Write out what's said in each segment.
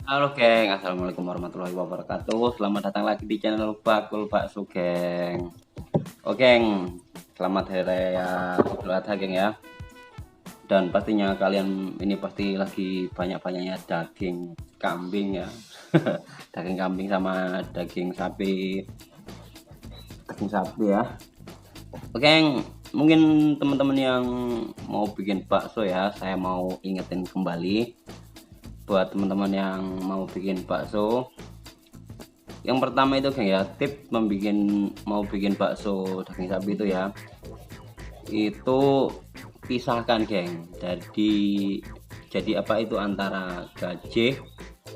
Halo geng, assalamualaikum warahmatullahi wabarakatuh. Selamat datang lagi di channel Bakul Bakso geng. Oke geng, selamat hari raya Idul Adha geng ya. Dan pastinya kalian ini pasti lagi banyak-banyaknya daging kambing ya. Daging kambing sama daging sapi ya. Oke geng, mungkin teman-teman yang mau bikin bakso ya, saya mau ingetin kembali buat teman-teman yang mau bikin bakso. Yang pertama itu geng ya, tip mau bikin bakso daging sapi itu ya, itu pisahkan geng. Jadi apa itu antara gaje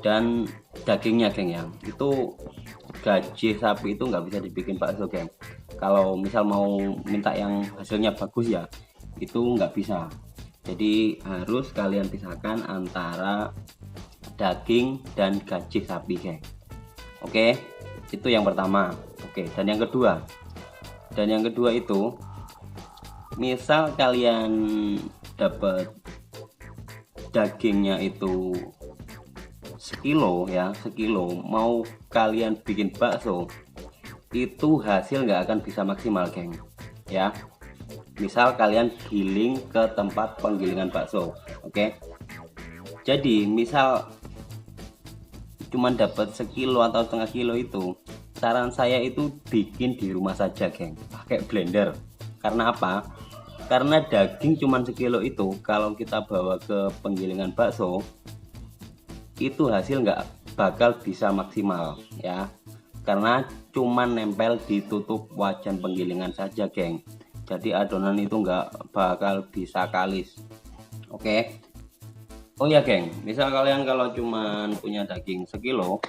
dan dagingnya geng ya. Itu gaje sapi itu nggak bisa dibikin bakso geng. Kalau misal mau minta yang hasilnya bagus ya, itu nggak bisa. Jadi harus kalian pisahkan antara daging dan gaje sapi geng. Oke, itu yang pertama. Oke, dan yang kedua itu, misal kalian dapat dagingnya itu sekilo ya, sekilo, mau kalian bikin bakso, itu hasil nggak akan bisa maksimal geng ya. Misal kalian giling ke tempat penggilingan bakso. Oke, jadi misal cuman dapat sekilo atau setengah kilo, itu saran saya itu bikin di rumah saja geng, pakai blender. Karena apa? Karena daging cuman sekilo itu kalau kita bawa ke penggilingan bakso, itu hasil nggak bakal bisa maksimal ya, karena cuman nempel ditutup wajan penggilingan saja geng. Jadi adonan itu nggak bakal bisa kalis. Oke. Oh ya geng, misal kalian kalau cuman punya daging sekilo,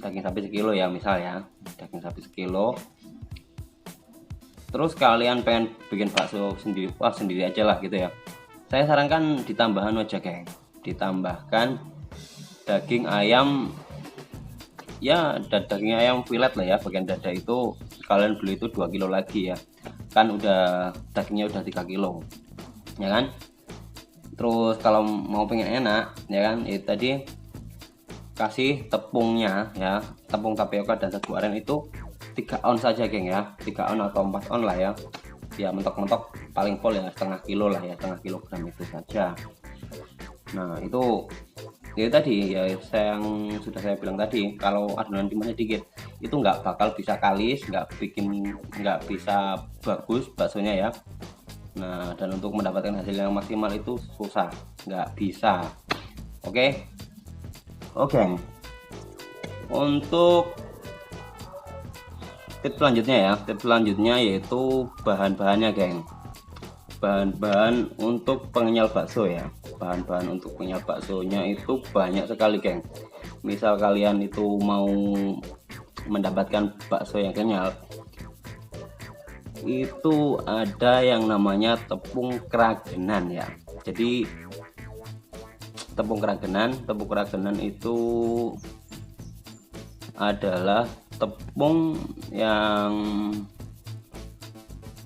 daging sapi sekilo ya, misal ya, daging sapi sekilo, terus kalian pengen bikin bakso sendiri, wah sendiri aja lah gitu ya, saya sarankan ditambahan aja geng, ditambahkan daging ayam ya, daging ayam filet lah ya, bagian dada itu kalian beli itu 2 kilo lagi ya, kan udah dagingnya udah 3 kilo ya kan. Terus kalau mau pengen enak ya kan, itu tadi kasih tepungnya ya, tepung tapioka dan sagu aren itu 3 on saja geng ya, 3 on atau 4 on lah ya, ya mentok-mentok paling pol ya setengah kilo lah ya, setengah kilogram itu saja. Nah itu ya tadi ya, yang sudah saya bilang tadi, kalau adonan timahnya dikit itu nggak bakal bisa kalis, nggak bisa bagus baksonya ya. Nah, dan untuk mendapatkan hasil yang maksimal itu susah, nggak bisa. Oke, oke. Untuk tips selanjutnya yaitu bahan-bahannya, geng. Bahan-bahan untuk pengenyal bakso ya. Bahan-bahan untuk pengenyal baksonya itu banyak sekali, geng. Misal kalian itu mau mendapatkan bakso yang kenyal, itu ada yang namanya tepung keragenan ya. Jadi tepung keragenan itu adalah tepung yang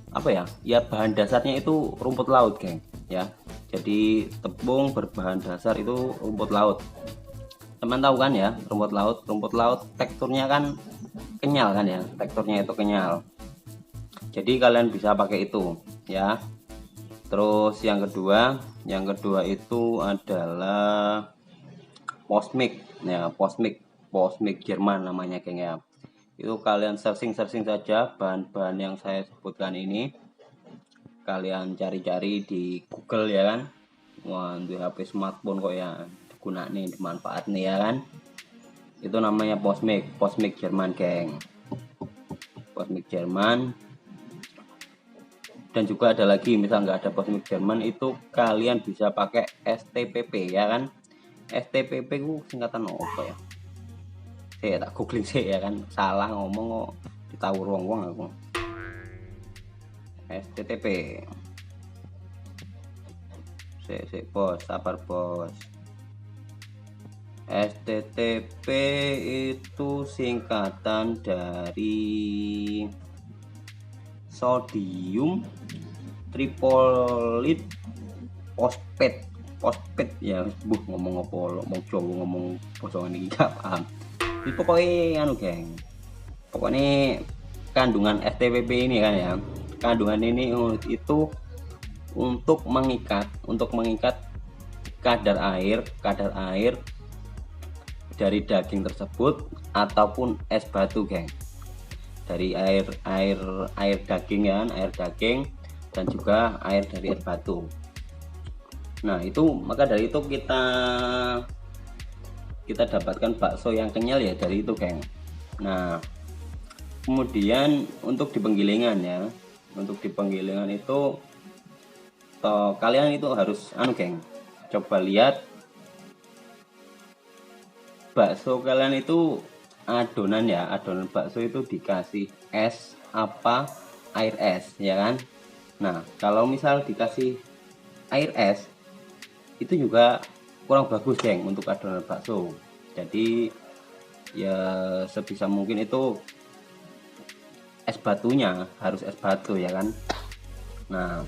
apa ya, ya bahan dasarnya itu rumput laut geng ya. Jadi tepung berbahan dasar itu rumput laut, teman tahu kan ya, rumput laut teksturnya kan kenyal kan ya, teksturnya itu kenyal. Jadi kalian bisa pakai itu ya. Terus yang kedua itu adalah Postmik ya, Postmik Jerman namanya geng ya. Itu kalian searching saja bahan-bahan yang saya sebutkan ini, kalian cari-cari di Google ya kan. Wah, di HP smartphone kok ya guna nih, dimanfaat nih ya kan. Itu namanya Postmik Jerman geng, Postmik Jerman. Dan juga ada lagi, misal nggak ada Postmik Jerman itu kalian bisa pakai STPP ya kan. STPP itu singkatan apa ya, saya tak googling sih ya kan, salah ngomong kok ditahu wong aku. STTP, bos, sabar bos. STTP itu singkatan dari sodium tripolid ospek ya, ngomong apa lo, mau Jawa ngomong potongan ini gak paham. Jadi pokoknya anu geng, pokoknya kandungan STPP ini kan ya, kandungan ini itu untuk mengikat kadar air dari daging tersebut ataupun es batu geng, dari air daging ya, air daging dan juga air dari es batu. Nah itu, maka dari itu kita dapatkan bakso yang kenyal ya dari itu geng. Nah kemudian untuk di penggilingan ya, untuk di penggilingan itu kalian itu harus anu geng, coba lihat bakso kalian itu adonan ya, adonan bakso itu dikasih es apa air es ya kan. Nah kalau misal dikasih air es itu juga kurang bagus geng untuk adonan bakso. Jadi ya sebisa mungkin itu es batunya harus es batu ya kan. Nah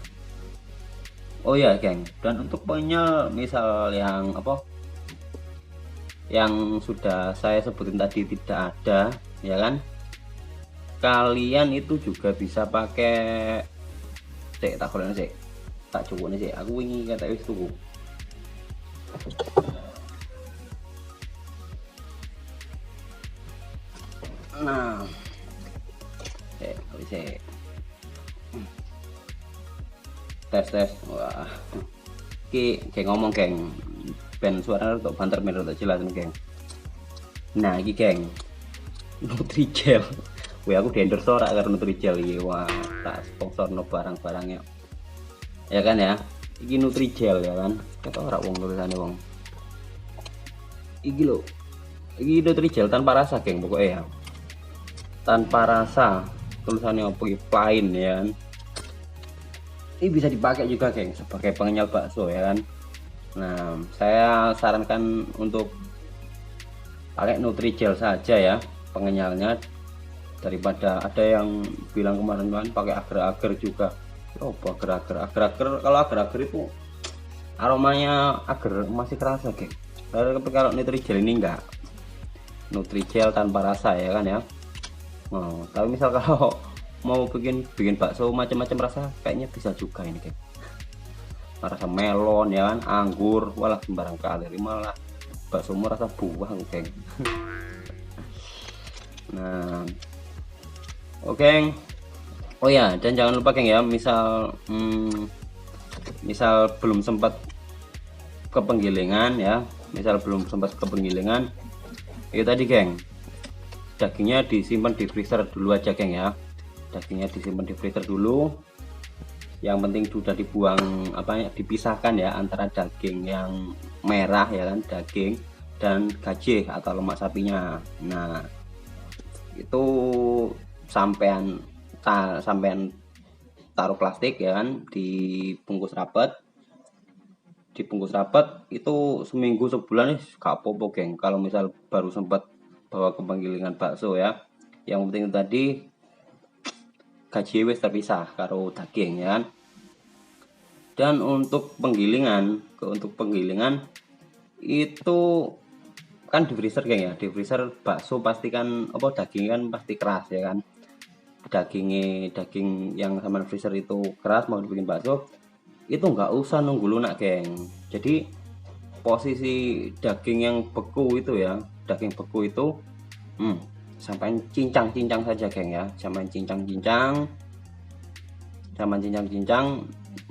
oh ya geng, dan untuk penyel misal yang apa yang sudah saya sebutin tadi tidak ada ya kan, kalian itu juga bisa pakai tak cukup nih aku ingin kata wis tuku. Nah tes wah kayak ngomong geng ben suara untuk banter merah tak jelas geng. Nah ini geng Nutrijel, wih aku di endorse ora karena Nutrijel iki, wah tak sponsor no barang-barangnya ya kan ya. Iki Nutrijel ya kan, kata ora wong tulisane wong iki lho, iki Nutrijel tanpa rasa geng, pokoknya ya tanpa rasa, tulisannya apa plain ya kan. Ini bisa dipakai juga geng sebagai pengenyal bakso ya kan. Nah saya sarankan untuk pakai Nutrijel saja ya pengenyalnya, daripada ada yang bilang kemarin kan pakai agar-agar juga. Oh agar-agar kalau agar-agar itu aromanya agar masih kerasa geng. Tapi kalau Nutrijel ini enggak, Nutrijel tanpa rasa ya kan ya. Oh, tapi misal kalau mau bikin bakso macam-macam rasa kayaknya bisa juga ini geng. Rasa melon ya kan, anggur, walah sembarang kali, malah bakso rasa buah geng. Nah oke. Oh ya, dan jangan lupa geng ya, misal belum sempat ke penggilingan ya, itu tadi geng, dagingnya disimpan di freezer dulu aja geng ya. Dagingnya disimpan di freezer dulu. Yang penting sudah dibuang dipisahkan ya antara daging yang merah ya kan, daging dan gajih atau lemak sapinya. Nah itu sampean taruh plastik ya kan, dibungkus rapat itu seminggu sebulan gak apa-apa geng, kalau misal baru sempat bawa ke penggilingan bakso ya. Yang penting tadi gaji wis terpisah karo daging ya kan. Dan untuk penggilingan itu kan di freezer geng ya, di freezer bakso pastikan daging kan pasti keras ya kan. Daging yang sama freezer itu keras, mau dibikin bakso itu nggak usah nunggu lunak geng. Jadi posisi daging yang beku itu ya, sampai cincang saja geng ya, sampai cincang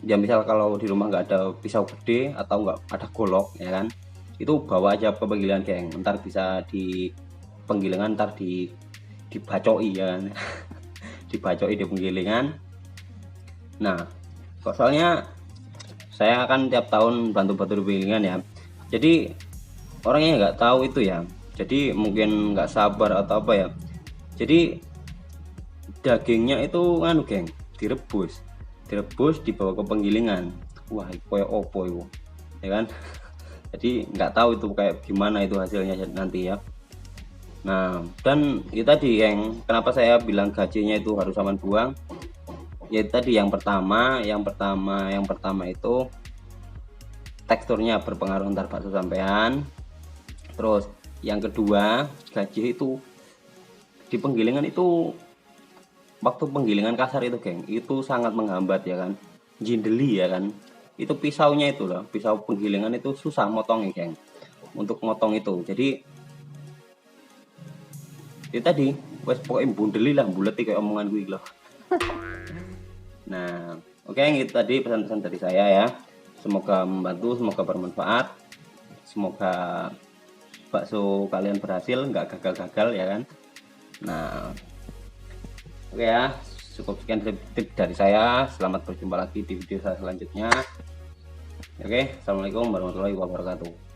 ya. Misal kalau di rumah nggak ada pisau gede atau nggak ada golok ya kan, itu bawa aja ke penggilingan geng, ntar bisa di penggilingan ntar dibacoi ya kan. Dibacoi di penggilingan. Nah soalnya saya kan tiap tahun bantu-bantu di penggilingan ya, jadi orangnya nggak tahu itu ya, jadi mungkin nggak sabar atau apa ya, jadi dagingnya itu geng direbus dibawa ke penggilingan. Wah koyo opo itu ya kan. Jadi nggak tahu itu kayak gimana itu hasilnya nanti ya. Nah dan itu tadi yang kenapa saya bilang gajinya itu harus aman buang ya, tadi yang pertama itu teksturnya berpengaruh ntar bakso sampean. Terus yang kedua, gaji itu di penggilingan itu, waktu penggilingan kasar itu geng, itu sangat menghambat ya kan, jindeli ya kan, itu pisaunya itu loh, pisau penggilingan itu susah motongnya geng, untuk motong itu. Jadi itu tadi wes pokoknya bundeli lah, buleti kayak omongan gue loh. Nah oke, itu tadi pesan-pesan dari saya ya, semoga membantu, semoga bermanfaat, semoga bakso kalian berhasil, nggak gagal-gagal ya kan. Nah oke ya, cukup sekian tip dari saya. Selamat berjumpa lagi di video saya selanjutnya. Oke, assalamualaikum warahmatullahi wabarakatuh.